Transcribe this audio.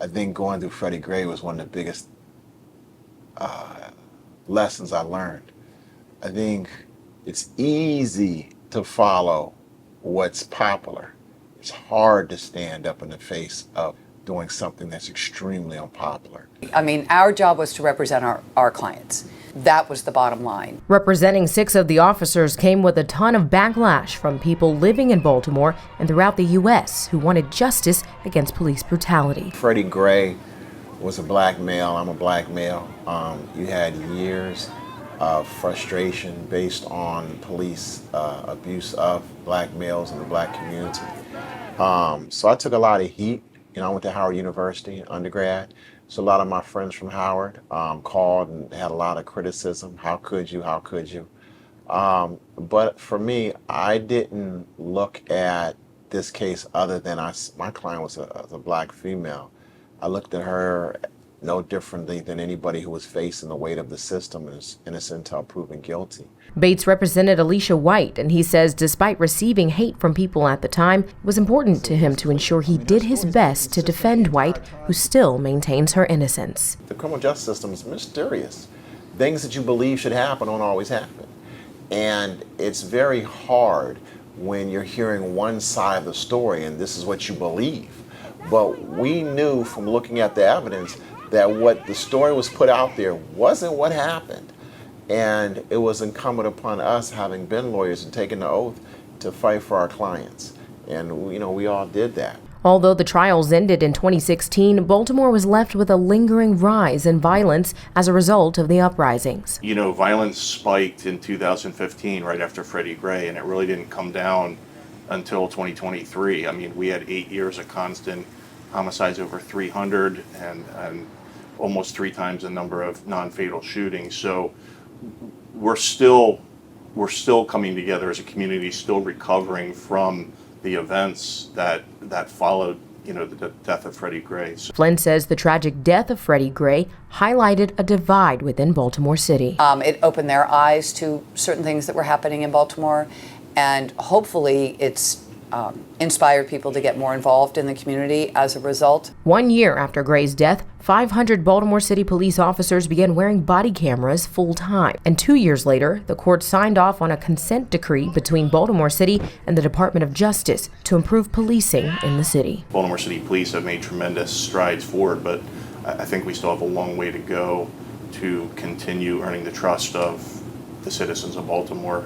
I think going through Freddie Gray was one of the biggest lessons I learned. I think it's easy to follow what's popular. It's hard to stand up in the face of doing something that's extremely unpopular. I mean, our job was to represent our clients. That was the bottom line. Representing 6 of the officers came with a ton of backlash from people living in Baltimore and throughout the U.S. who wanted justice against police brutality. Freddie Gray was a black male. I'm a black male. You had years of frustration based on police abuse of black males in the black community. So I took a lot of heat. You know, I went to Howard University, undergrad. So a lot of my friends from Howard called and had a lot of criticism. How could you? How could you? But for me, I didn't look at this case other than my client was a black female. I looked at her no differently than anybody who was facing the weight of the system and is innocent until proven guilty. Bates represented Alicia White, and he says despite receiving hate from people at the time, it was important to him to ensure he did his best to defend White, who still maintains her innocence. The criminal justice system is mysterious. Things that you believe should happen don't always happen. And it's very hard when you're hearing one side of the story and this is what you believe. But we knew from looking at the evidence that what the story was put out there wasn't what happened. And it was incumbent upon us, having been lawyers and taken the oath, to fight for our clients. And, you know, we all did that. Although the trials ended in 2016, Baltimore was left with a lingering rise in violence as a result of the uprisings. You know, violence spiked in 2015 right after Freddie Gray, and it really didn't come down until 2023. I mean, we had 8 years of constant homicides, over 300, and almost 3 times the number of non-fatal shootings. So we're still coming together as a community, still recovering from the events that followed, you know, the death of Freddie Gray. Flynn says the tragic death of Freddie Gray highlighted a divide within Baltimore City. It opened their eyes to certain things that were happening in Baltimore, and hopefully it's inspired people to get more involved in the community as a result. 1 year after Gray's death, 500 Baltimore City police officers began wearing body cameras full-time. And 2 years later, the court signed off on a consent decree between Baltimore City and the Department of Justice to improve policing in the city. Baltimore City Police have made tremendous strides forward, but I think we still have a long way to go to continue earning the trust of the citizens of Baltimore.